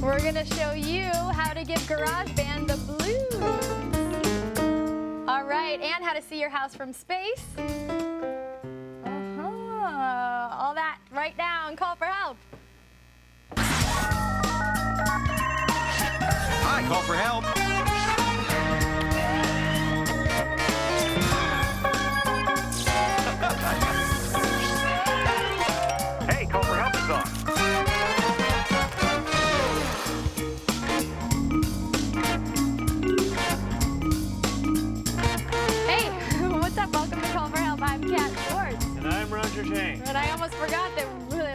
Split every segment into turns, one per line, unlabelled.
We're going to show you how to give GarageBand the blues. All right, and how to see your house from space. All that right now and call for help.
Hi, call for help. Hey, call for help is on.
Hey, what's up? Welcome to Call for Help. I'm Kat Schwartz.
And I'm Roger Chang.
And I almost forgot that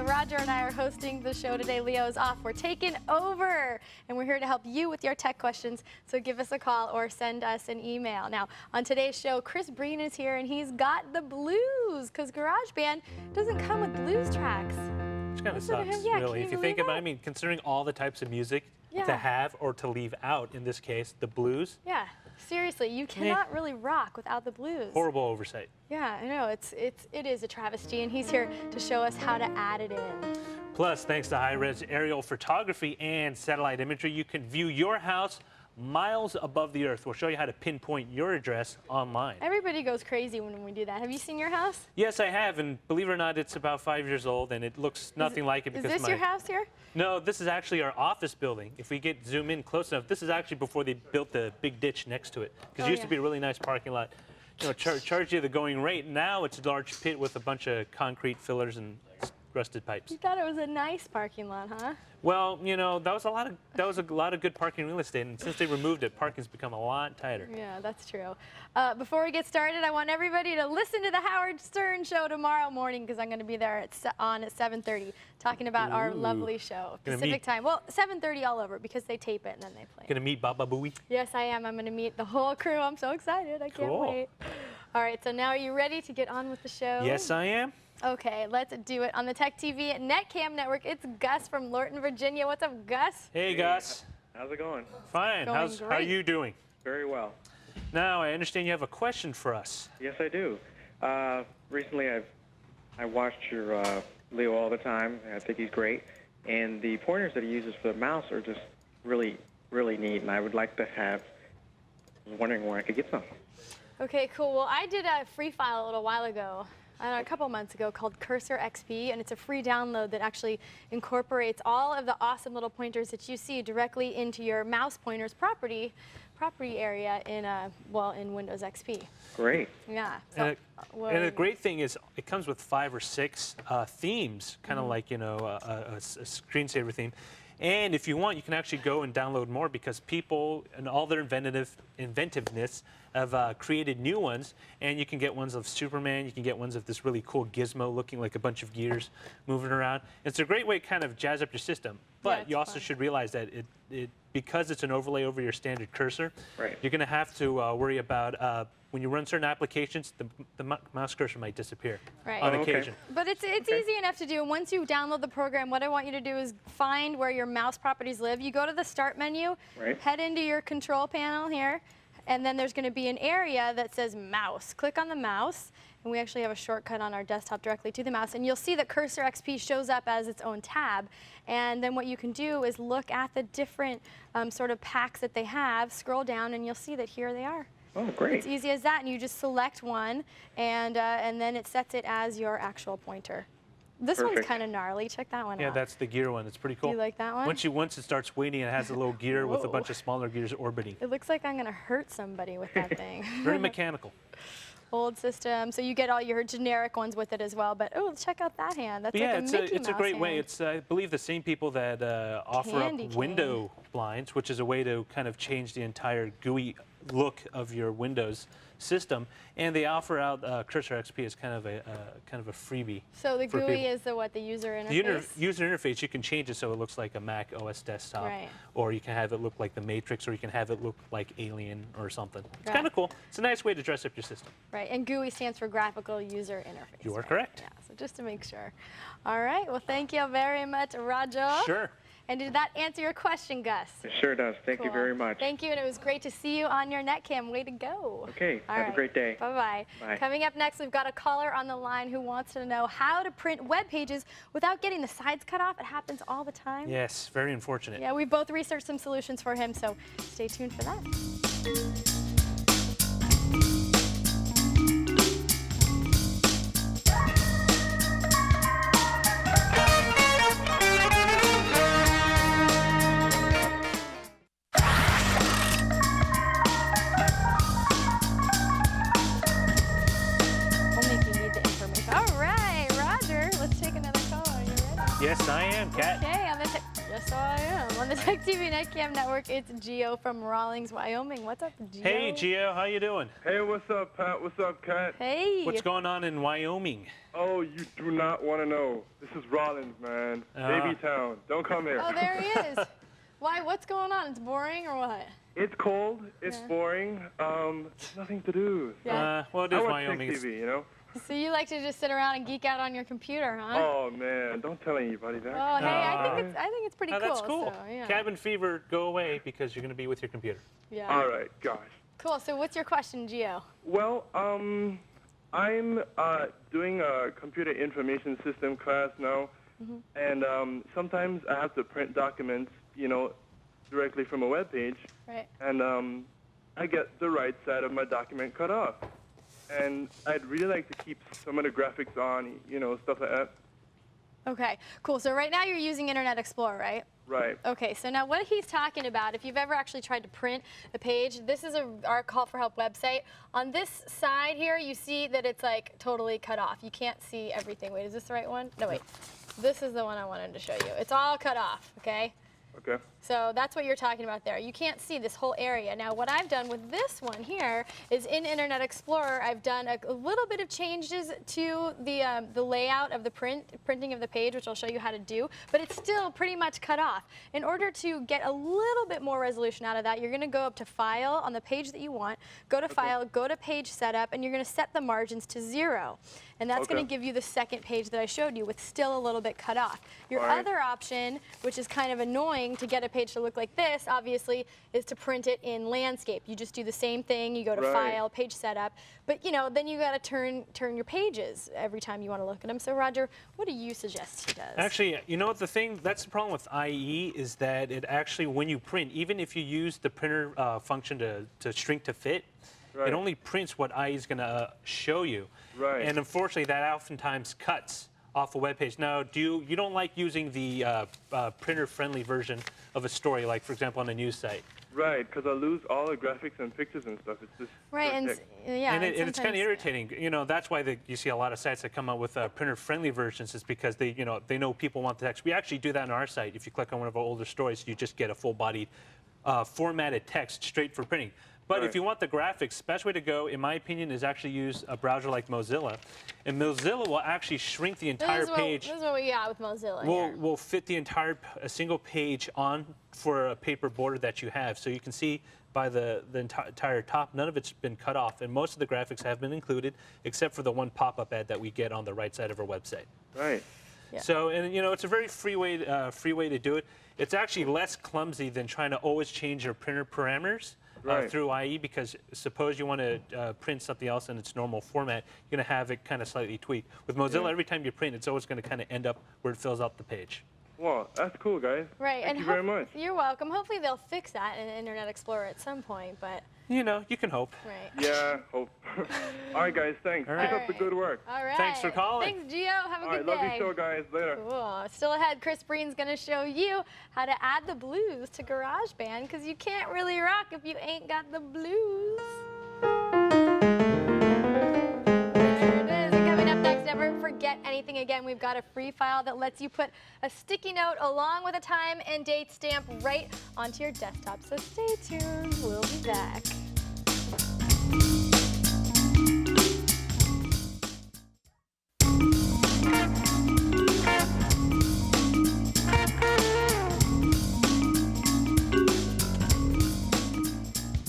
Roger and I are hosting the show today. Leo's off. We're taking over. And we're here to help you with your tech questions. So give us a call or send us an email. Now, on today's show, Chris Breen is here and he's got the blues because GarageBand doesn't come with blues tracks.
Which kind of
Listen to
sucks,
him. Yeah,
really.
can
If
you
you think
believe
about it,
that?
I mean, considering all the types of music
Yeah.
to have or to leave out, in this case, the blues,
Yeah, seriously, you cannot really rock without the blues.
horrible oversight.
Yeah, I know. It is a travesty, and he's here to show us how to add it in.
Plus, thanks to high-res aerial photography and satellite imagery, you can view your house miles above the earth. We'll show you how to pinpoint your address online.
Everybody goes crazy when we do that. Have you seen your house?
Yes, I have, and believe it or not, it's about 5 years old, and it looks nothing like it
Is
because
this your house here?
No, this is actually our office building. If we zoom in close enough, this is actually before they built the big ditch next to it. Because it used to be a really nice parking lot. You know, charge you the going rate. Now it's a large pit with a bunch of concrete fillers and rusted pipes.
You thought it was a nice parking lot, huh?
Well, you know, that was a lot of good parking real estate, and since they removed it, parking's become a lot tighter.
Yeah, that's true. Before we get started, I want everybody to listen to the Howard Stern Show tomorrow morning because I'm going to be there at 7:30 talking about our lovely show, Pacific time. Well, 7:30 all over because they tape it and then they play.
Gonna meet Baba Booey?
Yes, I am. I'm going to meet the whole crew. I'm so excited. I can't
Cool.
wait. All right, so now are you ready to get on with the show?
Yes, I am.
Okay, let's do it. On the Tech TV Netcam Network, it's Gus from Lorton, Virginia. What's up, Gus?
Hey, Gus.
How's it going?
Fine.
Going
How are
great.
you doing?
Very well.
Now, I understand you have a question for us.
Yes, I do. Recently, I watched your Leo all the time. I think he's great. And the pointers that he uses for the mouse are just really, really neat. And I would like to have, I was wondering where I could get some.
Okay, cool. Well, I did a free file a little while ago, a couple months ago, called Cursor XP, and it's a free download that actually incorporates all of the awesome little pointers that you see directly into your mouse pointers property area in Windows XP.
Great.
Yeah. So,
And the great thing is it comes with 5 or 6 themes, kind of like, you know, a screensaver theme. And if you want, you can actually go and download more because people and all their inventiveness have created new ones. And you can get ones of Superman. You can get ones of this really cool gizmo looking like a bunch of gears moving around. It's a great way to kind of jazz up your system. But you also should realize that because it's an overlay over your standard cursor,
Right.
you're going to have to worry about when you run certain applications, the mouse cursor might disappear on occasion.
But it's easy enough to do. Once you download the program, what I want you to do is find where your mouse properties live. You go to the Start menu, head into your control panel here, and then there's going to be an area that says Mouse. Click on the mouse, and we actually have a shortcut on our desktop directly to the mouse, and you'll see that Cursor XP shows up as its own tab. And then what you can do is look at the different sort of packs that they have, scroll down, and you'll see that here they are.
Oh, great.
It's easy as that, and you just select one, and then it sets it as your actual pointer. This one's
Perfect.
kind of gnarly. Check that one
Yeah,
out.
that's the gear one. It's pretty cool.
Do you like that one?
Once it starts waiting, it has a little gear with a
Whoa.
bunch of smaller gears orbiting.
It looks like I'm going to hurt somebody with that thing.
Very mechanical.
Old system, so you get all your generic ones with it as well. But oh, check out that hand. That's
But
like
yeah,
a Mickey
it's a
Mouse
great way.
hand.
It's I believe the same people that offer
Candy
up
cane.
window blinds, which is a way to kind of change the entire GUI look of your Windows system, and they offer out Cursor XP as kind of a freebie.
So the
for
GUI
people.
is the user
The
interface.
user interface, you can change it so it looks like a Mac OS desktop,
Right.
or you can have it look like the Matrix, or you can have it look like Alien or something. It's
Right.
kind of cool. It's a nice way to dress up your system.
Right, and GUI stands for Graphical User Interface.
You are
right?
correct.
Yeah, so just to make sure. All right, well, thank you very much, Roger.
Sure.
And did that answer your question, Gus?
It sure does. Thank you very much.
Thank you, and it was great to see you on your netcam. Way to go.
Okay, have a great day.
Bye-bye.
Bye.
Coming up next, we've got a caller on the line who wants to know how to print web pages without getting the sides cut off. It happens all the time.
Yes, very unfortunate.
Yeah, we both researched some solutions for him, so stay tuned for that.
Yes, I am, Kat.
Okay, yes, I am. On the Tech TV Netcam Network, it's Gio from Rawlings, Wyoming. What's up, Gio?
Hey, Gio, how you doing?
Hey, what's up, Pat? What's up, Kat?
Hey.
What's going on in Wyoming?
Oh, you do not want to know. This is Rawlings, man. Baby town. Don't come here.
Oh, there he is. Why? What's going on? It's boring or what?
It's cold. It's boring. There's nothing to do.
Yeah.
Well, it is
I watch
Wyoming.
TV, you know?
So you like to just sit around and geek out on your computer, huh?
Oh, man. Don't tell anybody that.
Oh, hey, I think it's pretty cool.
That's cool.
So, yeah.
Cabin fever, go away because you're going to be with your computer.
Yeah.
All right, gosh.
Cool. So what's your question, Gio?
Well, I'm doing a computer information system class now, and sometimes I have to print documents, you know, directly from a web page,
Right.
and I get the right side of my document cut off. And I'd really like to keep some of the graphics on, you know, stuff like that.
Okay, cool. So right now you're using Internet Explorer, right?
Right.
Okay, so now what he's talking about, if you've ever actually tried to print a page, this is our call for help website. On this side here, you see that it's like totally cut off. You can't see everything. Wait, is this the right one? No, wait. This is the one I wanted to show you. It's all cut off, okay?
Okay.
So that's what you're talking about there. You can't see this whole area. Now what I've done with this one here is in Internet Explorer, I've done a little bit of changes to the layout of the printing of the page, which I'll show you how to do, but it's still pretty much cut off. In order to get a little bit more resolution out of that, you're going to go up to File on the page that you want, go to File, go to Page Setup, and you're going to set the margins to 0. And that's going to give you the second page that I showed you with still a little bit cut off. Your other option, which is kind of annoying to get a page to look like this, obviously, is to print it in landscape. You just do the same thing. You go to File, Page Setup. But, you know, then you got to turn your pages every time you want to look at them. So, Roger, what do you suggest he does?
Actually, you know what the thing, that's the problem with IE is that it actually, when you print, even if you use the printer function to shrink to fit, it only prints what IE is going to show you.
Right.
And unfortunately, that oftentimes cuts off a web page. Now, you don't like using the printer-friendly version of a story, like, for example, on a news site?
Right, because I lose all the graphics and pictures and stuff. It's just
and
it's kind of irritating. You know, that's why you see a lot of sites that come out with printer-friendly versions, is because they know people want the text. We actually do that on our site. If you click on one of our older stories, you just get a full-bodied formatted text straight for printing. But if you want the graphics, the best way to go, in my opinion, is actually use a browser like Mozilla. And Mozilla will actually shrink the entire page.
This is what we got with Mozilla.
Will fit the entire single page on for a paper border that you have. So you can see by the entire top, none of it's been cut off. And most of the graphics have been included, except for the one pop-up ad that we get on the right side of our website.
Right.
Yeah.
So, and you know, it's a very free way to do it. It's actually less clumsy than trying to always change your printer parameters. Through IE, because suppose you want to print something else in its normal format, you're going to have it kind of slightly tweaked. With Mozilla, every time you print, it's always going to kind of end up where it fills out the page.
Well, that's cool, guys.
Right.
Thank you very much.
You're welcome. Hopefully they'll fix that in Internet Explorer at some point, but...
You know, you can hope.
Right.
Yeah, hope. All right, guys, thanks. Keep up the good work.
All right.
Thanks for calling.
Thanks, Gio. Have a good day.
Love your show, guys. Later.
Cool. Still ahead, Chris Breen's going to show you how to add the blues to GarageBand, because you can't really rock if you ain't got the blues. There it is. And coming up next, never forget anything again. We've got a free file that lets you put a sticky note along with a time and date stamp right onto your desktop. So stay tuned. We'll be back.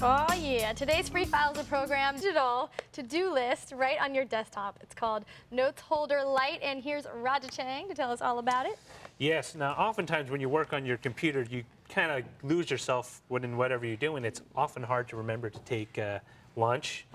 Oh yeah, idea. Today's free file is a program, digital to-do list right on your desktop. It's called Notes Holder Lite, and here's Roger Chang to tell us all about it.
Yes. Now, oftentimes when you work on your computer, you kind of lose yourself in whatever you're doing. It's often hard to remember to take lunch,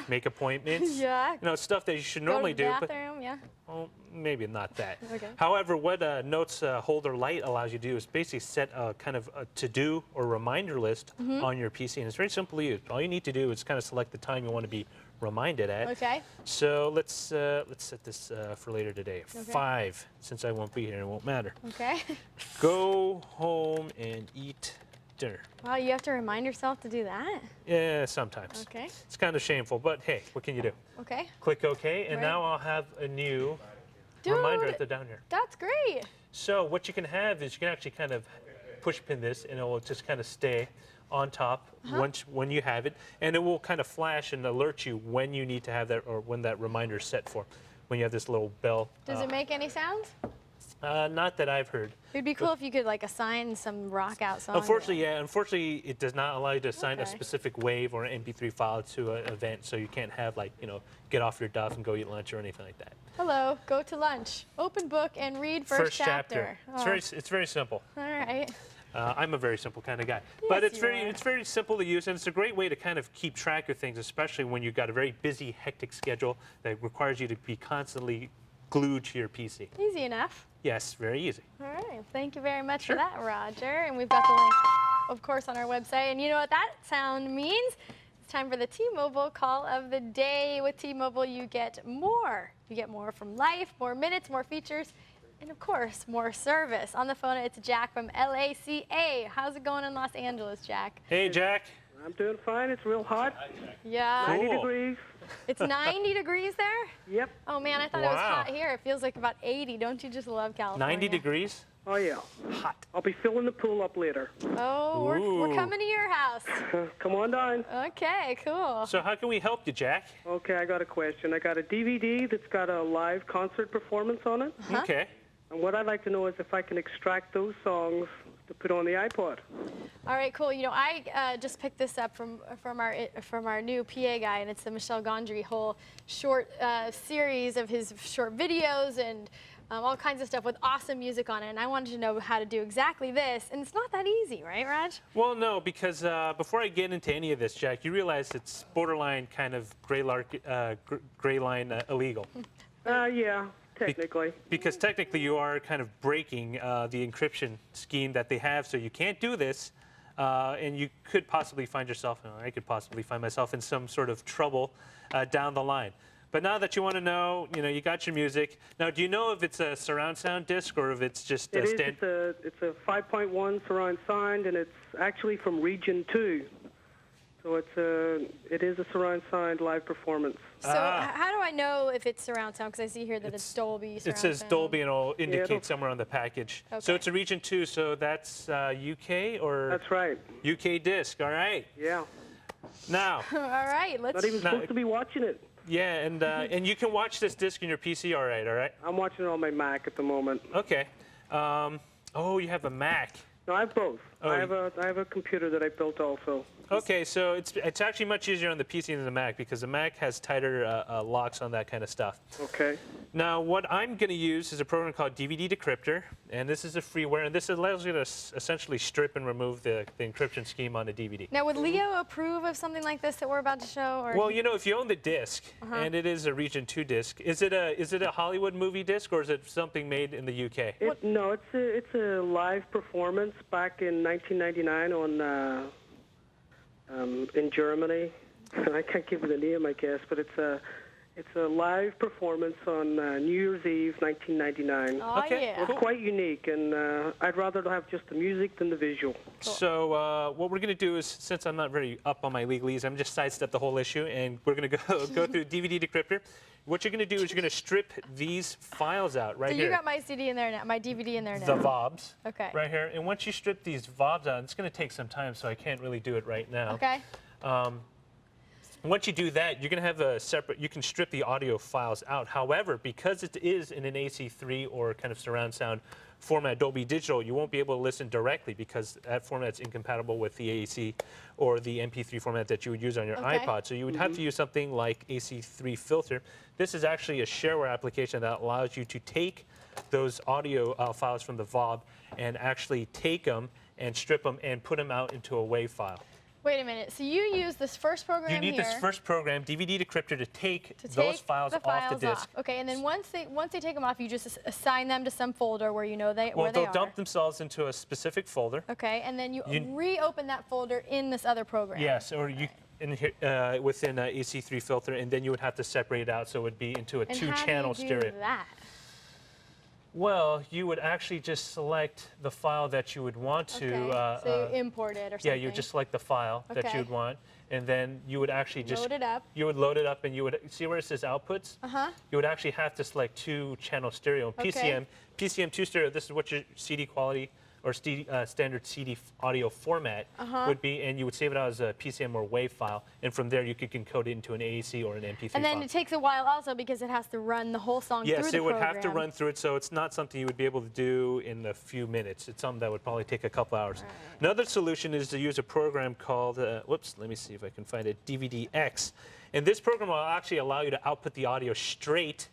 make appointments.
Yeah.
You know, stuff that you should normally do.
Go to the bathroom, yeah.
Well, maybe not that.
Okay.
However, what Notes Holder Lite allows you to do is basically set a kind of a to-do or reminder list on your PC, and it's very simple to use. All you need to do is kind of select the time you want to be reminded at.
Okay.
So let's set this for later today. 5, since I won't be here, it won't matter.
Okay.
Go home and eat dinner.
Wow, you have to remind yourself to do that?
Yeah, sometimes.
Okay.
It's kind of shameful, but hey, what can you do?
Okay.
Click OK, and
Right.
now I'll have a new reminder at the down here.
That's great.
So what you can have is you can actually kind of push pin this, and it will just kind of stay on top when you have it, and it will kind of flash and alert you when you need to have that, or when that reminder is set for, when you have this little bell.
Does it make any sounds?
Not that I've heard.
It'd be cool if you could like assign some rock out song.
Unfortunately, yeah. Unfortunately, it does not allow you to assign a
Okay.
specific wave or an MP3 file to an event, so you can't have like, you know, get off your duff and go eat lunch or anything like that.
Hello, go to lunch. Open book and read first chapter.
It's very simple.
All right.
I'm a very simple kind of guy, but
Yes,
it's
you are.
very simple to use, and it's a great way to kind of keep track of things, especially when you've got a very busy, hectic schedule that requires you to be constantly glued to your PC.
Easy enough.
Yes, very easy.
All right. Thank you very much
Sure.
for that, Roger. And we've got the link, of course, on our website. And you know what that sound means? It's time for the T-Mobile call of the day. With T-Mobile, you get more. You get more from life, more minutes, more features, and of course, more service. On the phone, it's Jack from LACA. How's it going in Los Angeles, Jack?
Hey, Jack.
I'm doing fine. It's real hot.
Yeah.
Cool.
90 degrees.
It's 90 degrees there?
Yep.
Oh, man, I thought it was
Wow.
hot here. It feels like about 80. Don't you just love California?
90 degrees?
Oh, yeah.
Hot.
I'll be filling the pool up later.
Oh, we're
Ooh.
coming to your house.
Come on down.
Okay, cool.
So how can we help you, Jack?
Okay, I got a question. I got a DVD that's got a live concert performance on it.
Okay.
And what I'd like to know is if I can extract those songs to put on the iPod.
All right, cool. You know, I just picked this up from our new PA guy, and it's the Michel Gondry whole short series of his short videos and all kinds of stuff with awesome music on it. And I wanted to know how to do exactly this, and it's not that easy, right, Raj?
Well, no, because before I get into any of this, Jack, you realize it's borderline kind of gray line illegal.
Yeah, technically.
Because technically you are kind of breaking the encryption scheme that they have, so you can't do this, and you could possibly find yourself, I could possibly find myself in some sort of trouble down the line. But now that you want to know, you got your music. Now, do you know if it's a surround sound disc or if it's just a standard?
It's a 5.1 surround sound, and it's actually from Region 2. So it is a surround sound live performance.
So how do I know if it's surround sound? Because I see here that it's Dolby surround
It says
sound.
Dolby, and it'll indicate
it'll-
somewhere on the package. So
Okay.
it's a Region 2, so that's UK or
That's right.
UK disc, all right.
Yeah.
Now,
All right, let's.
Not even
No,
supposed to be watching it.
yeah, and you can watch this disc in your PC, all right?
I'm watching it on my Mac at the moment.
Okay. Oh, you have a Mac.
No, I have both.
Oh,
I have a computer that I built also.
Okay, so it's actually much easier on the PC than the Mac because the Mac has tighter locks on that kind of stuff.
Okay.
Now, what I'm going to use is a program called DVD Decryptor, and this is a freeware, and this allows you to essentially strip and remove the encryption scheme on a DVD.
Now, would Leo approve of something like this that we're about to show? Or
Well, if you own the disc, and it is a Region 2 disc, is it a Hollywood movie disc, or is it something made in the UK?
No, it's a live performance back in 1999 on in Germany. I can't give you the name, I guess, but it's a live performance on New Year's Eve, 1999.
Oh,
Okay,
yeah.
It's quite unique, and I'd rather have just the music than the visual.
So what we're going to do is, since I'm not very up on my legalese, I'm just sidestep the whole issue, and we're going to go through DVD Decryptor. What you're going to do is you're going to strip these files out right
So
here.
you got my CD in there now, my DVD in there now.
the VOBs.
Okay.
Right here. And once you strip these VOBs out, it's going to take some time, so I can't really do it right now.
Okay.
Once you do that, you're going to have a separate, you can strip the audio files out. However, because it is in an AC3 or kind of surround sound format, Dolby Digital, you won't be able to listen directly because that format's incompatible with the AAC or the MP3 format that you would use on your iPod. So you would have to use something like AC3 Filter. This is actually a shareware application that allows you to take those audio files from the VOB and actually take them and strip them and put them out into a WAV file.
Wait a minute. So you use this first program
You need
here
this first program, DVD decryptor, to take those files off the disk.
Okay, and then once they take them off, you just assign them to some folder where you know where they are.
Well, they'll dump themselves into a specific folder.
Okay, and then you reopen that folder in this other program.
Yes, or you within AC3 Filter, and then you would have to separate it out so it would be into a two-channel stereo.
How do you do that?
Well, you would actually just select the file that you would want to.
So you import it or something.
Yeah, you would just select the file that you would want, and then you would actually just
load it up.
You would load it up, and you would see where it says outputs. You would actually have to select two-channel stereo. PCM 2 stereo. This is what your CD quality or standard CD audio format would be, and you would save it out as a PCM or WAV file, and from there you could encode it into an AAC or an MP3
And then
file.
it takes a while also because it has to run the whole song through the program.
Yes, it would have to run through it, so it's not something you would be able to do in a few minutes. It's something that would probably take a couple hours. Another solution is to use a program called, whoops, let me see if I can find it, DVDX. And this program will actually allow you to output the audio straight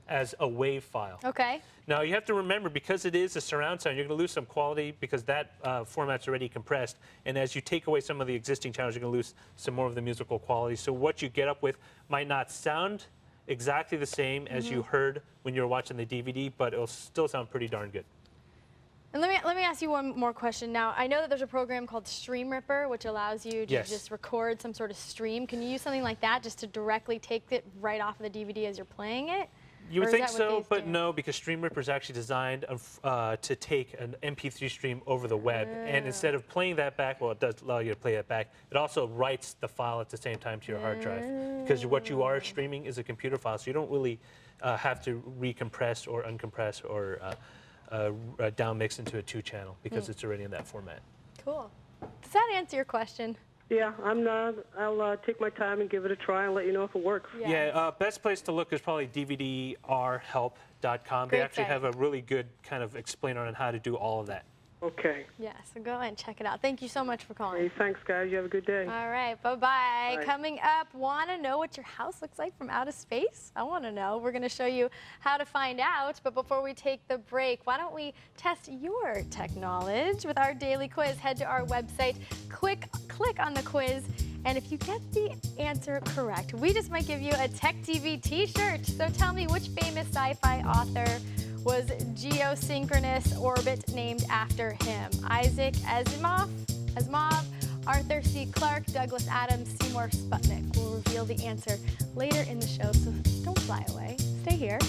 as a WAV file.
Okay.
Now you have to remember, because it is a surround sound, you're going to lose some quality because that format's already compressed. And as you take away some of the existing channels, you're going to lose some more of the musical quality. So what you get up with might not sound exactly the same as you heard when you were watching the DVD, but it'll still sound pretty darn good.
And let me ask you one more question. Now, I know that there's a program called Stream Ripper, which allows you to just record some sort of stream. Can you use something like that just to directly take it right off of the DVD as you're playing it?
You would think so, but no, because Stream Ripper is actually designed to take an MP3 stream over the web. And instead of playing that back, well, it does allow you to play that back, it also writes the file at the same time to your hard drive. Because what you are streaming is a computer file, so you don't really have to recompress or uncompress or downmix into a two-channel because it's already in that format. Cool.
Does that answer your question?
Yeah, I'll take my time and give it a try and let you know if it works.
Yeah, best place to look is probably dvdrhelp.com. They actually have a really good kind of explainer on how to do all of that.
Okay.
Yeah, so go ahead and check it out. Thank you so much for calling.
Hey, thanks, guys. You have a good day.
All right, bye-bye. Coming up, want to know what your house looks like from outer space? I want to know. We're going to show you how to find out. But before we take the break, why don't we test your tech knowledge with our daily quiz? Head to our website, click on the quiz, and if you get the answer correct, we just might give you a Tech TV t-shirt. So tell me, which famous sci-fi author was geosynchronous orbit named after him? Isaac Asimov, Arthur C. Clarke, Douglas Adams, Seymour Sputnik. We'll reveal the answer later in the show, so don't fly away. Stay here.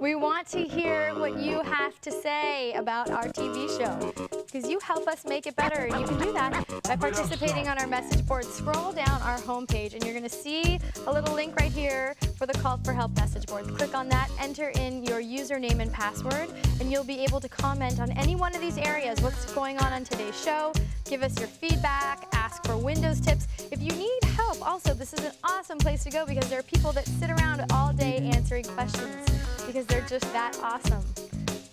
We want to hear what you have to say about our TV show, because you help us make it better. And you can do that by participating on our message board. Scroll down our homepage, and you're going to see a little link right here for the Call for Help message board. Click on that, enter in your username and password, and you'll be able to comment on any one of these areas. What's going on today's show? Give us your feedback, ask for Windows tips. If you need help, also, this is an awesome place to go because there are people that sit around all day answering questions because they're just that awesome.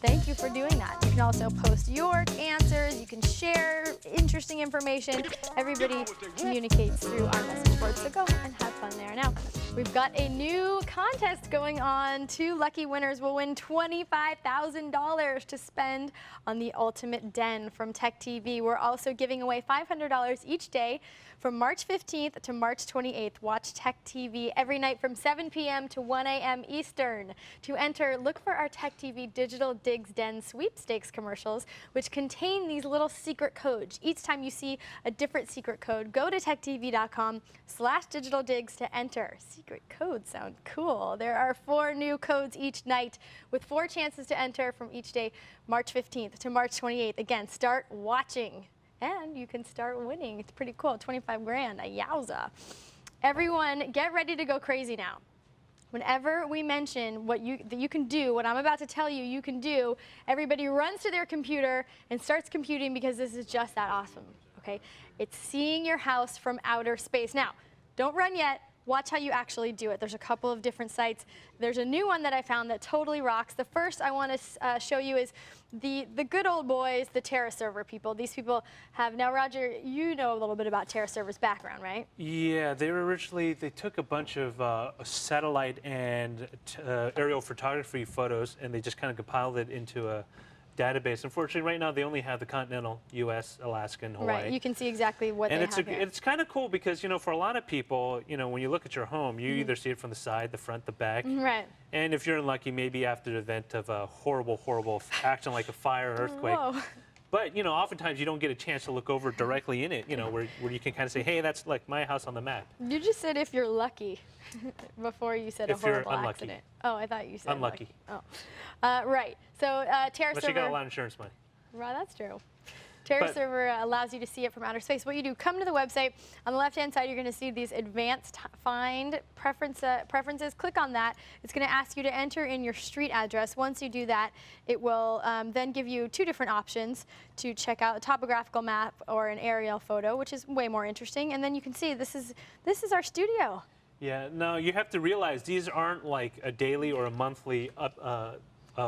Thank you for doing that. You can also post your answers. You can share interesting information. Everybody communicates through our message board, so go and have fun there. Now, we've got a new contest going on. 2 lucky winners will win $25,000 to spend on the Ultimate Den from Tech TV. We're also giving away $500 each day from March 15th to March 28th. Watch Tech TV every night from 7 p.m. to 1 a.m. Eastern. To enter, look for our Tech TV Digital Digs Den sweepstakes commercials, which contain these little secret codes. Each time you see a different secret code, go to techtv.com/digitaldigs to enter. Secret codes sound cool. There are 4 new codes each night with 4 chances to enter from each day, March 15th to March 28th. Again, start watching. And you can start winning. It's pretty cool. 25 grand, a yowza. Everyone, get ready to go crazy now. whenever we mention that you can do, what I'm about to tell you, you can do, everybody runs to their computer and starts computing because this is just that awesome, okay? It's seeing your house from outer space. Now, don't run yet. Watch how you actually do it. There's a couple of different sites. There's a new one that I found that totally rocks. The first I want to show you is the good old boys, the Terra server people. These people have, now Roger, you know a little bit about Terra server's background, right?
Yeah, they took a bunch of satellite and aerial photography photos, and they just kind of compiled it into a database. Unfortunately, right now they only have the continental U.S., Alaska, and Hawaii.
Right, you can see exactly what they have here.
It's kind of cool because, for a lot of people, when you look at your home, you either see it from the side, the front, the back.
Right.
And if you're unlucky, maybe after the event of a horrible action like a fire or earthquake.
Whoa.
But, oftentimes you don't get a chance to look over directly in it, where you can kind of say, hey, that's like my house on the map.
You just said if you're lucky before you said
If
a
you're
horrible
unlucky.
accident. Oh, I thought you said
Unlucky.
lucky. Oh. Right. So Terra
Unless
server.
you got a lot of insurance money.
Well, that's true. Terra server allows you to see it from outer space. What you do, come to the website. On the left-hand side, you're going to see these advanced find preferences. Click on that. It's going to ask you to enter in your street address. Once you do that, it will then give you two different options to check out a topographical map or an aerial photo, which is way more interesting. And then you can see this is our studio.
Yeah, no, you have to realize these aren't like a daily or a monthly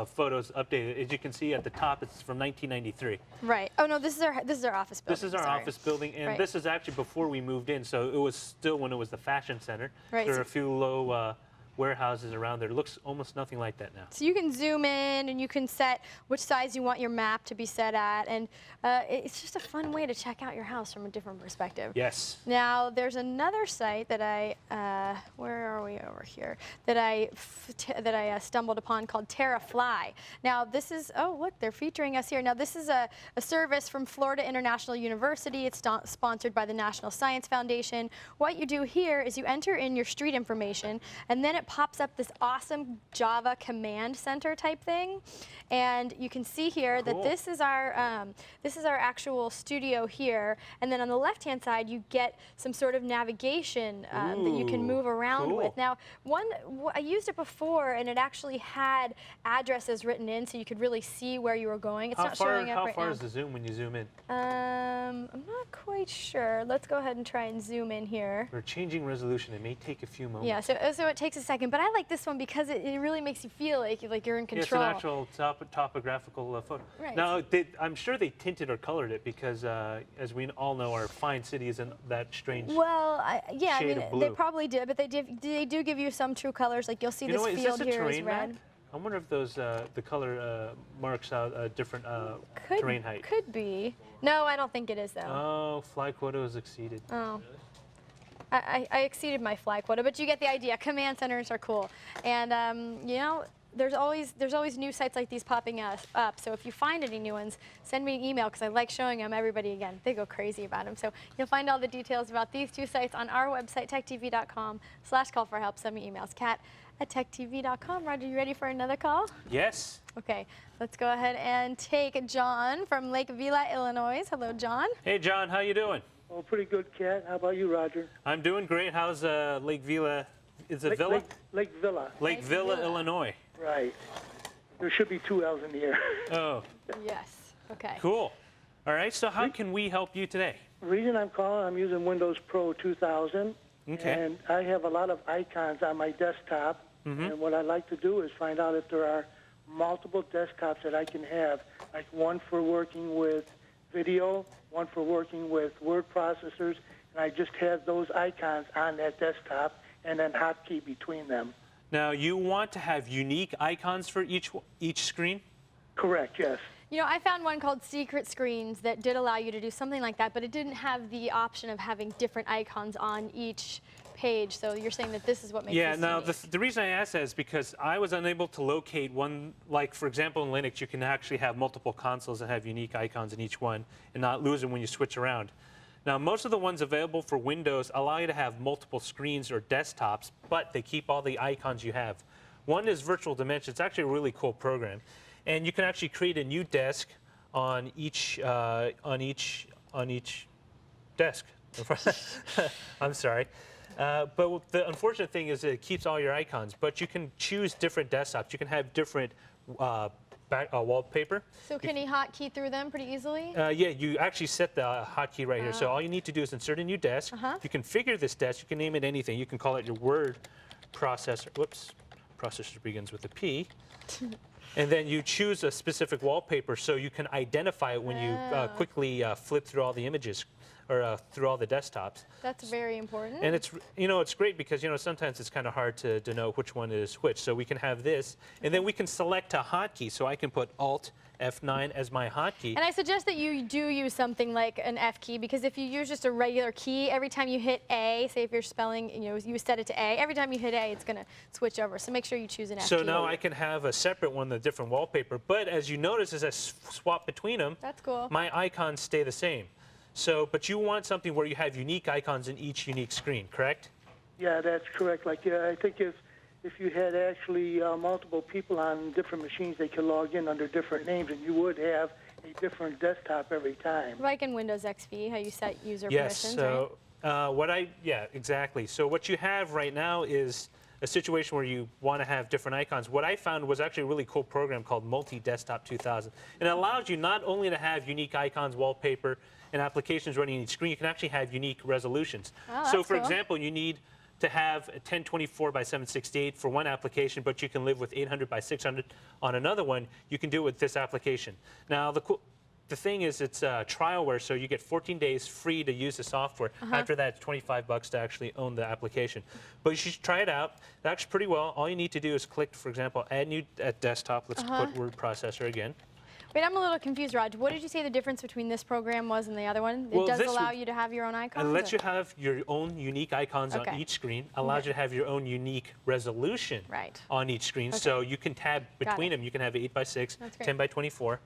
photos updated. As you can see at the top, it's from 1993.
Right. Oh no, this is our office building.
This is our office building, and
Right.
this is actually before we moved in, so it was still when it was the fashion center.
Right,
There
so-
are a few low warehouses around there. It looks almost nothing like that now.
So you can zoom in and you can set which size you want your map to be set at, and it's just a fun way to check out your house from a different perspective.
Yes.
Now there's another site that where are we over here? That I stumbled upon called TerraFly. Now this is, oh look, they're featuring us here. Now this is a service from Florida International University. It's sponsored by the National Science Foundation. What you do here is you enter in your street information, and then it pops up this awesome Java command center type thing, and you can see here that this is our actual studio here, and then on the left-hand side you get some sort of navigation that you can move around with. Now, I used it before, and it actually had addresses written in, so you could really see where you were going. It's not showing up right now.
How far is the zoom when you zoom in?
I'm not quite sure. Let's go ahead and try and zoom in here.
We're changing resolution. It may take a few moments.
Yeah, so it takes a second, but I like this one because it really makes you feel like you're in control.
It's an actual topographical photo.
Right.
Now, I'm sure they tinted or colored it because, as we all know, our fine city isn't that strange.
Well, yeah,
shade
I
of
mean, they
blue.
probably did, but they do give you some true colors. Like you'll see this
Is
field
this a
here is
terrain
red.
map? I wonder if those the color marks out a different terrain height.
Could be. No, I don't think it is though.
Oh, fly quota is exceeded.
Oh. I exceeded my fly quota, but you get the idea. Command centers are cool, and there's always new sites like these popping up. So if you find any new ones, send me an email because I like showing them everybody again. They go crazy about them. So you'll find all the details about these two sites on our website, techtv.com/call-for-help. Send me emails. cat@techtv.com. Roger, you ready for another call?
Yes.
Okay, let's go ahead and take John from Lake Villa, Illinois. Hello, John.
Hey, John, how you doing?
Oh, pretty good, Kat. How about you, Roger?
I'm doing great. How's Lake Villa? Is it Villa?
Lake Villa.
Lake Villa, Illinois.
Right. There should be two L's in the air.
Oh,
Yes. Okay.
cool. All right, so how can we help you today?
The reason I'm calling, I'm using Windows Pro 2000.
Okay.
And I have a lot of icons on my desktop. And what I'd like to do is find out if there are multiple desktops that I can have, like one for working with video, one for working with word processors, and I just have those icons on that desktop and then hotkey between them.
Now, you want to have unique icons for each screen?
Correct, yes.
You know, I found one called Secret Screens that did allow you to do something like that, but it didn't have the option of having different icons on each page. So you're saying that this is what makes
Yeah,
this
now
unique.
the reason I asked that is because I was unable to locate one, like for example in Linux, you can actually have multiple consoles and have unique icons in each one and not lose them when you switch around. Now, most of the ones available for Windows allow you to have multiple screens or desktops, but they keep all the icons you have. One is Virtual Dimension. It's actually a really cool program. And you can actually create a new desk on each desk. I'm sorry. But the unfortunate thing is it keeps all your icons, but you can choose different desktops. You can have different wallpaper.
So can he hotkey through them pretty easily?
Yeah, you actually set the hotkey right here. So all you need to do is insert a new desk. You configure this desk. You can name it anything. You can call it your word processor. Whoops, processor begins with a P. And then you choose a specific wallpaper so you can identify it when you quickly flip through all the images or through all the desktops.
That's very important.
And it's, it's great because, sometimes it's kind of hard to know which one is which. So we can have this, and then we can select a hotkey. So I can put Alt F9 as my hotkey.
And I suggest that you do use something like an F key, because if you use just a regular key, every time you hit A, say if you're spelling, you set it to A, every time you hit A, it's going to switch over. So make sure you choose an F key.
So now I can have a separate one, the different wallpaper. But as you notice, as I swap between them,
that's cool.
My icons stay the same. So, but you want something where you have unique icons in each unique screen, correct?
Yeah, that's correct. Like, I think if you had actually multiple people on different machines, they could log in under different names, and you would have a different desktop every time.
Like in Windows XP, how you set user
permissions,
right?
So yeah, exactly. So what you have right now is a situation where you want to have different icons. What I found was actually a really cool program called Multi-Desktop 2000. And it allows you not only to have unique icons, wallpaper, and applications running on each screen, you can actually have unique resolutions.
Oh,
so for
cool.
example, you need to have a 1024 by 768 for one application, but you can live with 800 by 600 on another one. You can do it with this application. Now, the thing is, it's trialware, so you get 14 days free to use the software. After that, it's $25 to actually own the application. But you should try it out. It acts pretty well. All you need to do is click, for example, add new desktop. Let's put word processor again.
Wait, I'm a little confused, Raj. What did you say the difference between this program was and the other one? It does allow you to have your own icons?
It lets you have your own unique icons on each screen, allows you to have your own unique resolution on each screen. So you can tab between them. You can have 8 by 6, 10 by 24.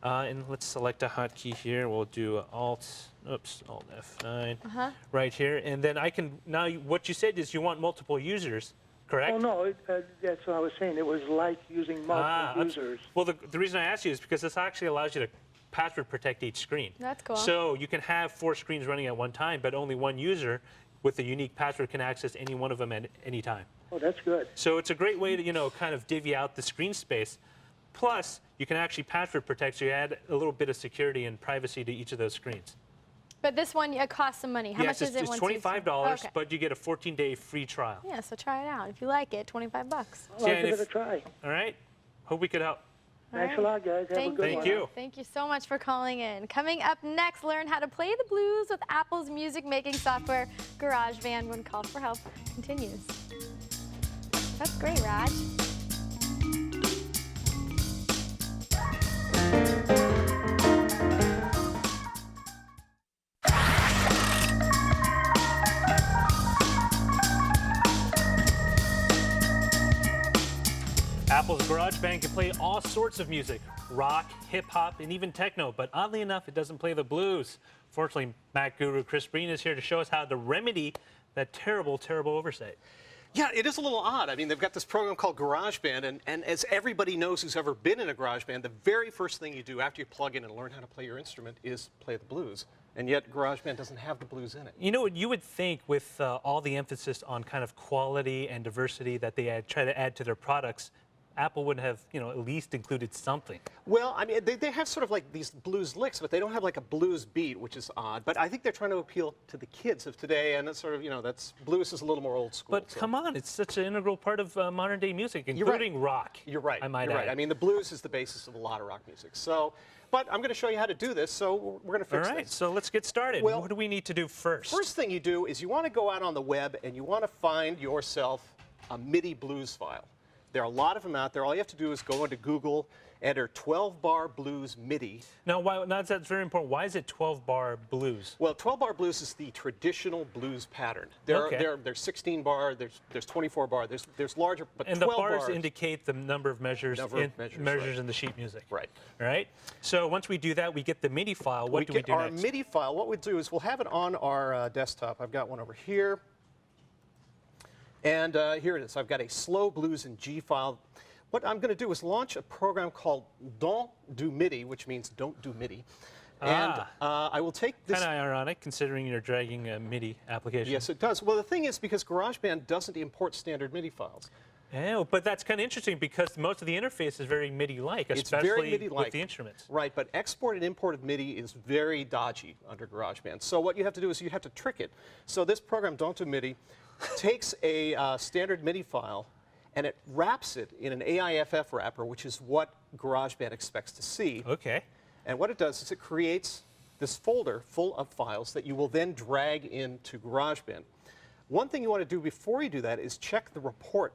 And let's select a hotkey here. We'll do Alt F9 right here. And then I can, now what you said is you want multiple users, correct?
Oh, no, that's what I was saying. It was like using multiple users.
Well, the reason I asked you is because this actually allows you to password protect each screen.
That's cool.
So you can have 4 screens running at one time, but only one user with a unique password can access any one of them at any time.
Oh, that's good.
So it's a great way to, kind of divvy out the screen space. Plus, you can actually password protect, so you add a little bit of security and privacy to each of those screens.
But this one, it costs some money. How much is it?
It's $25, but you get a 14-day free trial.
Yeah, so try it out. If you like it, $25.
Well, I'll give it a try.
All right. Hope we could help.
Thanks a lot, guys. Have a good one.
Thank you.
Thank you so much for calling in. Coming up next, learn how to play the blues with Apple's music-making software, GarageBand, when Call for Help continues. That's great, Raj.
Apple's GarageBand can play all sorts of music, rock, hip-hop, and even techno, but oddly enough, it doesn't play the blues. Fortunately, Mac guru Chris Breen is here to show us how to remedy that terrible, terrible oversight.
Yeah, it is a little odd. I mean, they've got this program called GarageBand, and as everybody knows who's ever been in a GarageBand, the very first thing you do after you plug in and learn how to play your instrument is play the blues. And yet, GarageBand doesn't have the blues in it.
You know what, you would think with all the emphasis on kind of quality and diversity that they try to add to their products, Apple would have, at least included something.
Well, I mean, they have sort of like these blues licks, but they don't have like a blues beat, which is odd. But I think they're trying to appeal to the kids of today, and it's sort of, that's blues is a little more old school.
But come on, it's such an integral part of modern day music, including rock.
You're right.
I might
You're
add.
right. I mean, the blues is the basis of a lot of rock music. So, but I'm going to show you how to do this. So we're going to fix this.
All right. So let's get started. Well, what do we need to do first?
First thing you do is you want to go out on the web and you want to find yourself a MIDI blues file. There are a lot of them out there. All you have to do is go into Google, enter 12-bar blues MIDI.
Now, that's very important. Why is it 12-bar blues?
Well, 12-bar blues is the traditional blues pattern. There's 16-bar, there's 24-bar, there's larger, but 12
and the bars
bars
indicate the number of measures,
measures
in the sheet music.
Right.
All right. So once we do that, we get the MIDI file. What do we do next?
Our MIDI file, what we do is we'll have it on our desktop. I've got one over here. And here it is. I've got a slow blues in G file. What I'm going to do is launch a program called Don't Do MIDI, which means don't do MIDI. And I will take this.
Kind of ironic, considering you're dragging a MIDI application.
Yes, it does. Well, the thing is, because GarageBand doesn't import standard MIDI files.
Oh, but that's kind of interesting because most of the interface is very MIDI-like, especially
it's very MIDI-like
with the instruments.
Right, but export and imported MIDI is very dodgy under GarageBand. So what you have to do is you have to trick it. So this program, Don't Do MIDI, takes a standard MIDI file and it wraps it in an AIFF wrapper, which is what GarageBand expects to see.
Okay.
And what it does is it creates this folder full of files that you will then drag into GarageBand. One thing you want to do before you do that is check the report.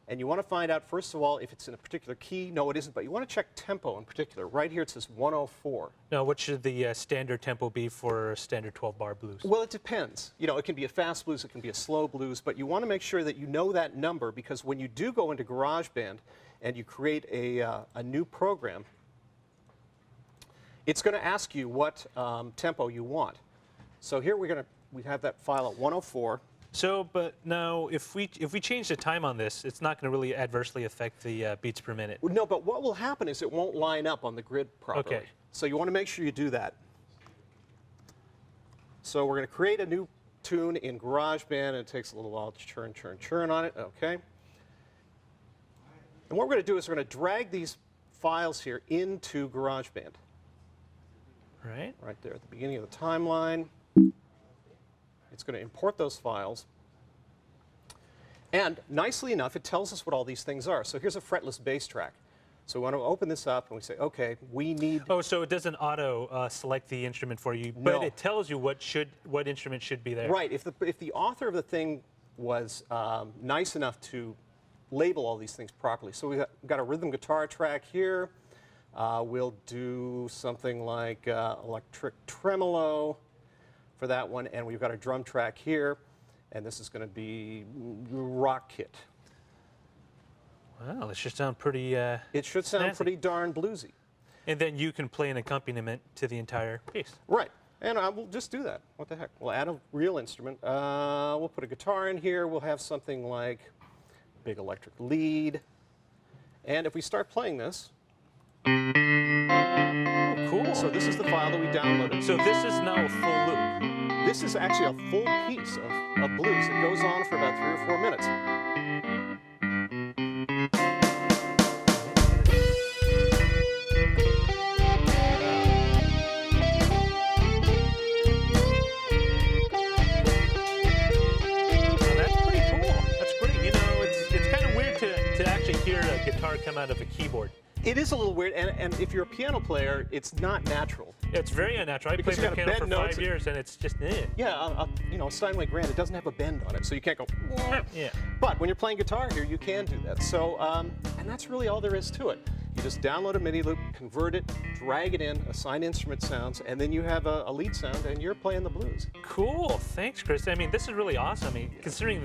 And you want to find out, first of all, if it's in a particular key. No, it isn't, but you want to check tempo in particular. Right here it says 104.
Now, what should the standard tempo be for a standard 12-bar blues?
Well, it depends. You know, it can be a fast blues, it can be a slow blues, but you want to make sure that you know that number, because when you do go into GarageBand and you create a new program, it's going to ask you what tempo you want. So here we have that file at 104.
So, but now, if we change the time on this, it's not going to really adversely affect the beats per minute.
No, but what will happen is it won't line up on the grid properly.
Okay.
So you want to make sure you do that. So we're going to create a new tune in GarageBand, and it takes a little while to churn on it. Okay. And what we're going to do is we're going to drag these files here into GarageBand.
Right.
Right there at the beginning of the timeline. It's going to import those files. And nicely enough, it tells us what all these things are. So here's a fretless bass track. So we want to open this up and we say, okay, we need...
Oh, so it doesn't auto select the instrument for you, but
No.
it tells you what instrument should be there.
Right. If the author of the thing was nice enough to label all these things properly. So we've got a rhythm guitar track here. We'll do something like electric tremolo for that one, and we've got a drum track here, and this is going to be rock kit.
Well, it should sound pretty
It should sound
snazzy.
pretty darn bluesy.
And then you can play an accompaniment to the entire piece.
Right, and I will just do that. What the heck? We'll add a real instrument. We'll put a guitar in here. We'll have something like big electric lead. And if we start playing this...
Oh, cool.
So this is the file that we downloaded.
So this is now a full loop.
This is actually a full piece of blues. It goes on for about 3 or 4 minutes.
That's pretty cool. That's great. You know, it's kind of weird to actually hear a guitar come out of a keyboard.
It is a little weird, and if you're a piano player, it's not natural.
It's very unnatural. I
Because
played
you
the
gotta
piano for
bend
5
notes.
years, and it's just
Yeah, you know, Steinway Grand, it doesn't have a bend on it, so you can't go.
Yeah.
But when you're playing guitar here, you can do that. So, and that's really all there is to it. You just download a MIDI loop, convert it, drag it in, assign instrument sounds, and then you have a lead sound, and you're playing the blues.
Cool. Thanks, Chris. I mean, this is really awesome. I mean, considering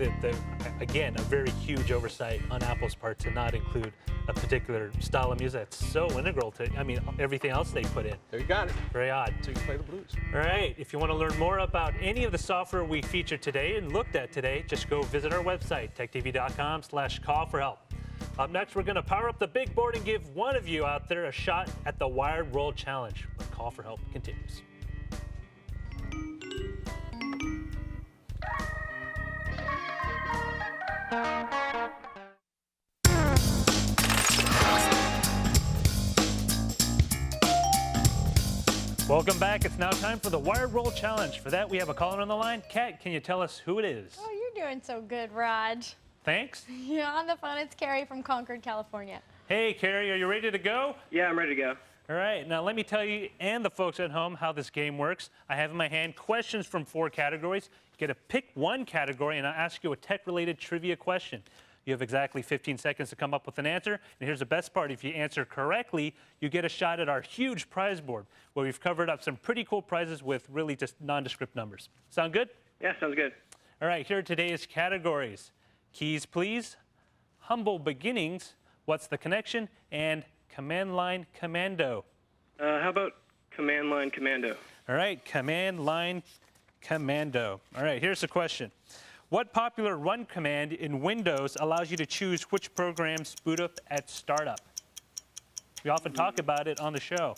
again, a very huge oversight on Apple's part to not include a particular style of music that's so integral to, I mean, everything else they put in.
There you got it.
Very odd.
So you can play the blues.
All right. If you want to learn more about any of the software we featured today and looked at today, just go visit our website, techtv.com/call-for-help. Up next, we're going to power up the big board and give one of you out there a shot at the Wired World Challenge. The Call for Help continues. Welcome back. It's now time for the Wired World Challenge. For that, we have a caller on the line. Kat, can you tell us who it is?
Oh, you're doing so good, Raj.
Thanks.
Yeah, on the phone, it's Carrie from Concord, California.
Hey, Carrie, are you ready to go?
Yeah, I'm ready to go.
All right, now let me tell you and the folks at home how this game works. I have in my hand questions from 4 categories. You get to pick one category, and I'll ask you a tech-related trivia question. You have exactly 15 seconds to come up with an answer. And here's the best part. If you answer correctly, you get a shot at our huge prize board, where we've covered up some pretty cool prizes with really just nondescript numbers. Sound good?
Yeah, sounds good.
All right, here are today's categories. Keys, please. Humble beginnings. What's the connection? And command line commando.
How about command line commando?
All right, command line commando. All right, here's the question. What popular run command in Windows allows you to choose which programs boot up at startup? We often talk about it on the show.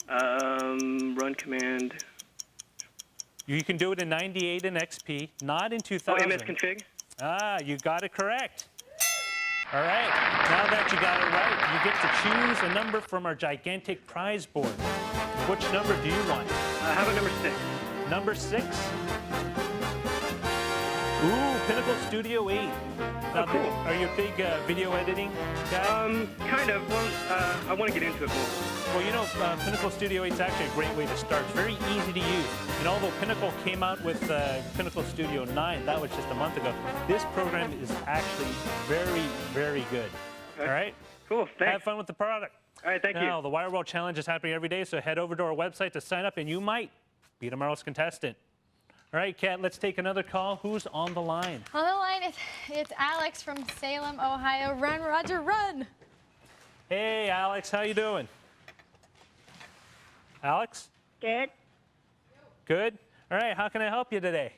Run command.
You can do it in 98 and XP, not in 2000.
MS config.
Ah, you got it correct. All right, now that you got it right, you get to choose a number from our gigantic prize board. Which number do you want?
How about number 6?
Number 6? Ooh, Pinnacle Studio 8. Now,
cool.
Are you a big video editing guy?
Kind of. Well, I want to get into it more.
Well, you know, Pinnacle Studio 8 is actually a great way to start. It's very easy to use. And although Pinnacle came out with Pinnacle Studio 9, that was just a month ago, this program is actually very, very good.
Okay.
All right?
Cool. Thanks.
Have fun with the product.
All right, thank
Now,
you.
the Wire World Challenge is happening every day, so head over to our website to sign up, and you might be tomorrow's contestant. All right, Kat, let's take another call. Who's on the line?
On the line, it's Alex from Salem, Ohio. Run, Roger, run.
Hey, Alex, how you doing? Alex?
Good.
Good? All right, how can I help you today?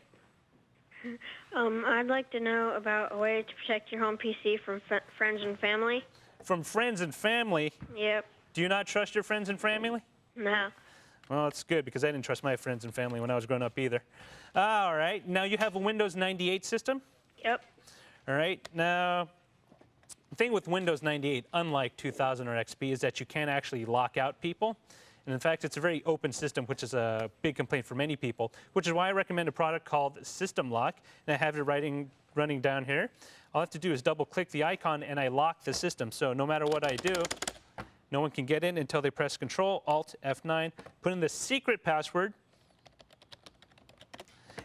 I'd like to know about a way to protect your home PC from friends and family.
From friends and family?
Yep.
Do you not trust your friends and family?
No.
Well, it's good because I didn't trust my friends and family when I was growing up either. All right, now you have a Windows 98 system?
Yep.
All right, now the thing with Windows 98, unlike 2000 or XP, is that you can't actually lock out people. And in fact, it's a very open system, which is a big complaint for many people, which is why I recommend a product called System Lock. And I have it running down here. All I have to do is double-click the icon, and I lock the system. So no matter what I do, no one can get in until they press Control, Alt, F9, put in the secret password,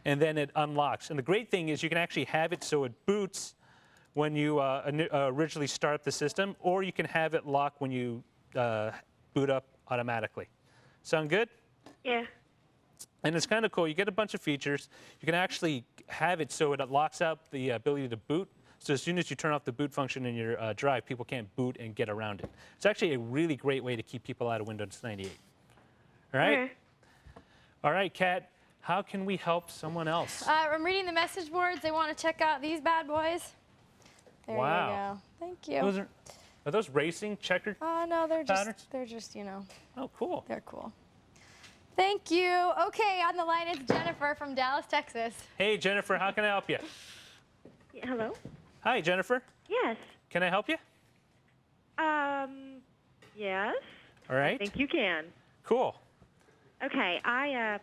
and then it unlocks. And the great thing is you can actually have it so it boots when you originally start up the system, or you can have it lock when you boot up automatically. Sound good?
Yeah.
And it's kind of cool. You get a bunch of features. You can actually have it so it locks out the ability to boot. So as soon as you turn off the boot function in your drive, people can't boot and get around it. It's actually a really great way to keep people out of Windows 98. All right?
Okay.
All right, Kat, how can we help someone else?
I'm reading the message boards. They want to check out these bad boys. There
Wow.
you go. Thank you.
Are those racing checkered?
Oh, no,
patterns?
they're just, you know,
Oh, cool.
they're cool. Thank you. Okay, on the line is Jennifer from Dallas, Texas.
Hey, Jennifer, how can I help you?
Yeah, hello?
Hi, Jennifer.
Yes.
Can I help you?
Yes.
All right.
I think you can.
Cool.
Okay, I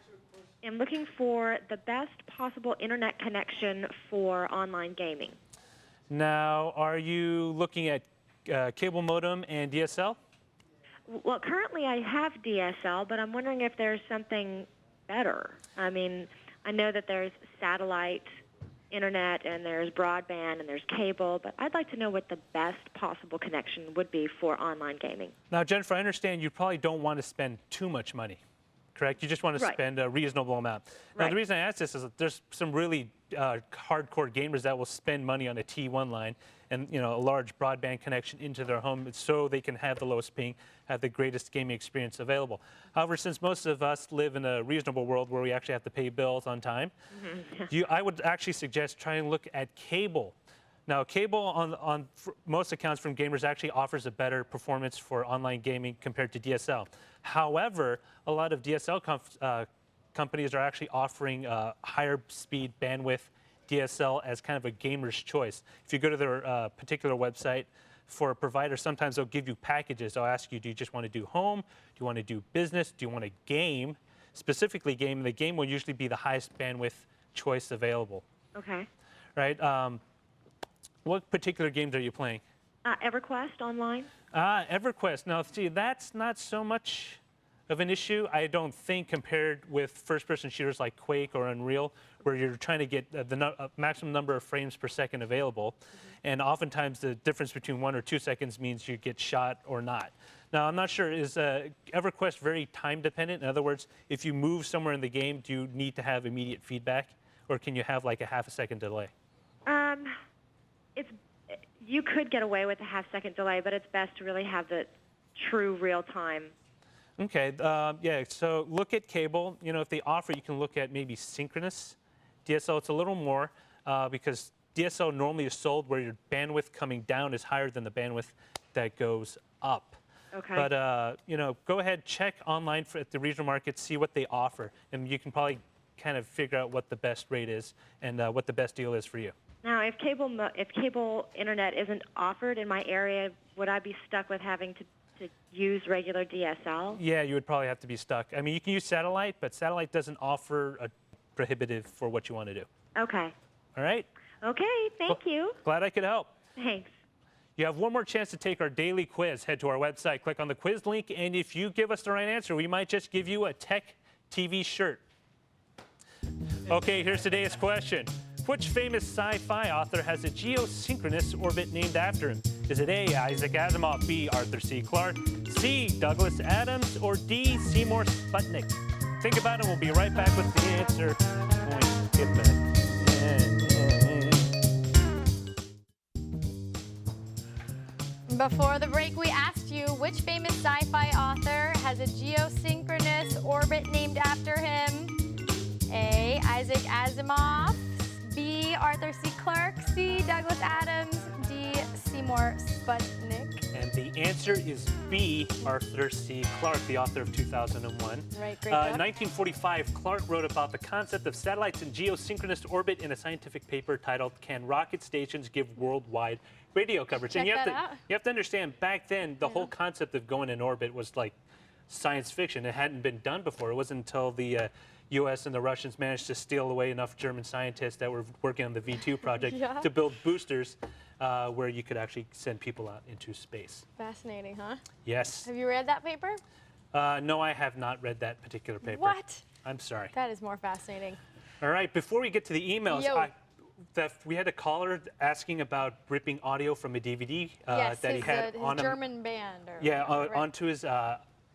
am looking for the best possible internet connection for online gaming.
Now, are you looking at cable modem and DSL?
Well, currently I have DSL, but I'm wondering if there's something better. I mean, I know that there's satellite internet and there's broadband and there's cable, but I'd like to know what the best possible connection would be for online gaming.
Now, Jennifer, I understand you probably don't want to spend too much money, correct? You just want to
Right.
spend a reasonable amount. Now,
Right.
the reason I ask this is that there's some really hardcore gamers that will spend money on a T1 line and a large broadband connection into their home so they can have the lowest ping, have the greatest gaming experience available. However, since most of us live in a reasonable world where we actually have to pay bills on time, I would actually suggest trying to look at cable. Now, cable on most accounts from gamers actually offers a better performance for online gaming compared to DSL. However, a lot of DSL companies are actually offering higher speed bandwidth DSL as kind of a gamer's choice. If you go to their particular website for a provider, sometimes they'll give you packages. They'll ask you, do you just want to do home? Do you want to do business? Do you want to game? Specifically game. The game will usually be the highest bandwidth choice available.
Okay.
Right? What particular games are you playing?
EverQuest online?
EverQuest. Now, see, that's not so much of an issue, I don't think, compared with first-person shooters like Quake or Unreal, where you're trying to get the maximum number of frames per second available. And oftentimes, the difference between 1 or 2 seconds means you get shot or not. Now, I'm not sure, is EverQuest very time-dependent? In other words, if you move somewhere in the game, do you need to have immediate feedback? Or can you have like a half-a-second delay?
You could get away with a half-second delay, but it's best to really have the true real-time.
Okay, yeah, so look at cable. If they offer, you can look at maybe synchronous DSL. It's a little more because DSL normally is sold where your bandwidth coming down is higher than the bandwidth that goes up.
Okay.
But go ahead, check online at the regional markets, see what they offer, and you can probably kind of figure out what the best rate is and what the best deal is for you.
Now, if cable internet isn't offered in my area, would I be stuck with having to use regular DSL?
Yeah, you would probably have to be stuck. I mean, you can use satellite, but satellite doesn't offer a prohibitive for what you want to do.
Okay.
All right?
Okay, thank you.
Glad I could help.
Thanks.
You have one more chance to take our daily quiz. Head to our website, click on the quiz link, and if you give us the right answer, we might just give you a Tech TV shirt. Okay, here's today's question. Which famous sci-fi author has a geosynchronous orbit named after him? Is it A, Isaac Asimov, B, Arthur C. Clarke, C, Douglas Adams, or D, Seymour Sputnik? Think about it. We'll be right back with the answer. Get back.
Before the break, we asked you which famous sci-fi author has a geosynchronous orbit named after him. A, Isaac Asimov, B, Arthur C. Clarke, C, Douglas Adams, D, Seymour Sputnik.
And the answer is B, Arthur C. Clarke, the author of 2001.
Right, great.
In 1945, Clarke wrote about the concept of satellites in geosynchronous orbit in a scientific paper titled "Can Rocket Stations Give Worldwide Radio Coverage?"
Check
and
out.
you have to understand, back then, the whole concept of going in orbit was like science fiction. It hadn't been done before. It wasn't until the U.S. and the Russians managed to steal away enough German scientists that were working on the V2 project to build boosters where you could actually send people out into space.
Fascinating, huh?
Yes.
Have you read that paper?
No, I have not read that particular paper.
What?
I'm sorry.
That is more fascinating.
All right, before we get to the emails, we had a caller asking about ripping audio from a DVD
Yes,
that he had
his
on
German band.
onto his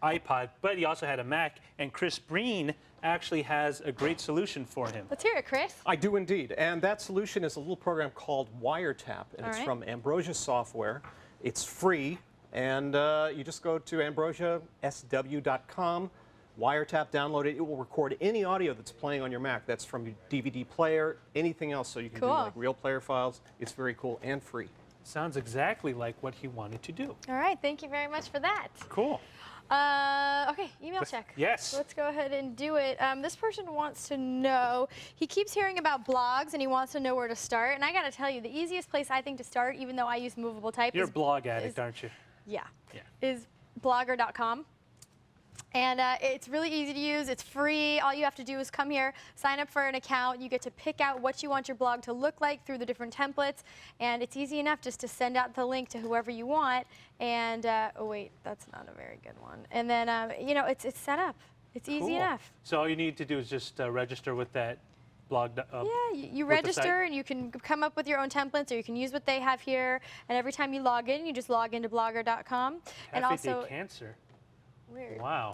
iPod, but he also had a Mac, and Chris Breen actually has a great solution for him.
Let's hear it, Chris.
I do indeed, and that solution is a little program called Wiretap, and it's from Ambrosia Software. It's free, and you just go to ambrosiasw.com, Wiretap, download it. It will record any audio that's playing on your Mac. That's from your DVD player, anything else, so you can do like real player files. It's very cool and free.
Sounds exactly like what he wanted to do.
All right, thank you very much for that.
Cool.
Okay, email check.
Yes.
Let's go ahead and do it. This person wants to know, he keeps hearing about blogs and he wants to know where to start. And I got to tell you, the easiest place I think to start, even though I use movable type,
You're a blog addict, aren't you?
Yeah. Is blogger.com. And it's really easy to use. It's free. All you have to do is come here, sign up for an account. You get to pick out what you want your blog to look like through the different templates. And it's easy enough just to send out the link to whoever you want. And, oh, wait, that's not a very good one. And then, it's set up. It's easy enough.
So all you need to do is just register with that blog.
You register and you can come up with your own templates, or you can use what they have here. And every time you log in, you just log into blogger.com. And also
Cancer.
Weird.
Wow.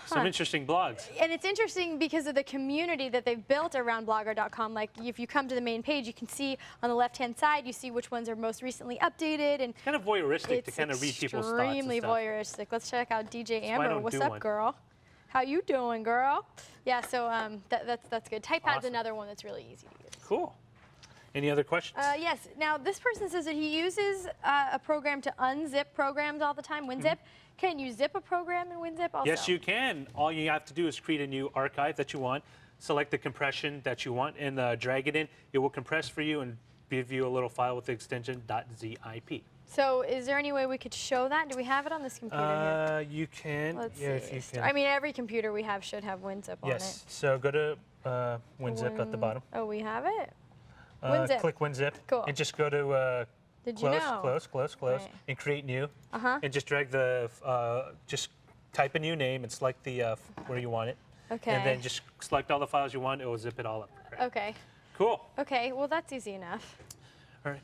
Some interesting blogs.
And it's interesting because of the community that they've built around blogger.com. Like, if you come to the main page, you can see on the left-hand side, you see which ones are most recently updated. And
it's kind of voyeuristic to kind of read people's thoughts. It's
extremely voyeuristic. Let's check out DJ Amber. What's up, girl? How you doing, girl? Yeah, so that's good. TypePad's another one that's really easy to use.
Cool. Any other questions?
Yes. Now, this person says that he uses a program to unzip programs all the time, WinZip. Can you zip a program in WinZip also?
Yes, you can. All you have to do is create a new archive that you want, select the compression that you want, and drag it in. It will compress for you and give you a little file with the extension .zip.
So is there any way we could show that? Do we have it on this computer here?
You can.
Let's
see.
If you can. I mean, every computer we have should have WinZip on it.
Yes. So go to WinZip at the bottom.
Oh, we have it? WinZip.
Click WinZip.
Cool.
And just go to close,
right.
and create new. And just drag the, just type a new name and select the where you want it.
Okay.
And then just select all the files you want. It will zip it all up. Right.
Okay.
Cool.
Okay, well, that's easy enough.
All right.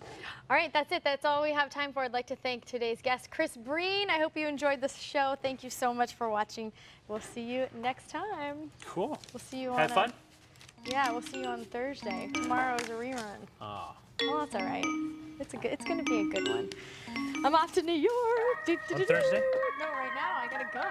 All right, that's it. That's all we have time for. I'd like to thank today's guest, Chris Breen. I hope you enjoyed this show. Thank you so much for watching. We'll see you next time.
Cool.
We'll see you on.
Have fun.
Yeah, we'll see you on Thursday. Tomorrow's a rerun.
Ah.
Well, that's all right. It's gonna be a good one. I'm off to New York.
On Thursday?
No, right now. I gotta go.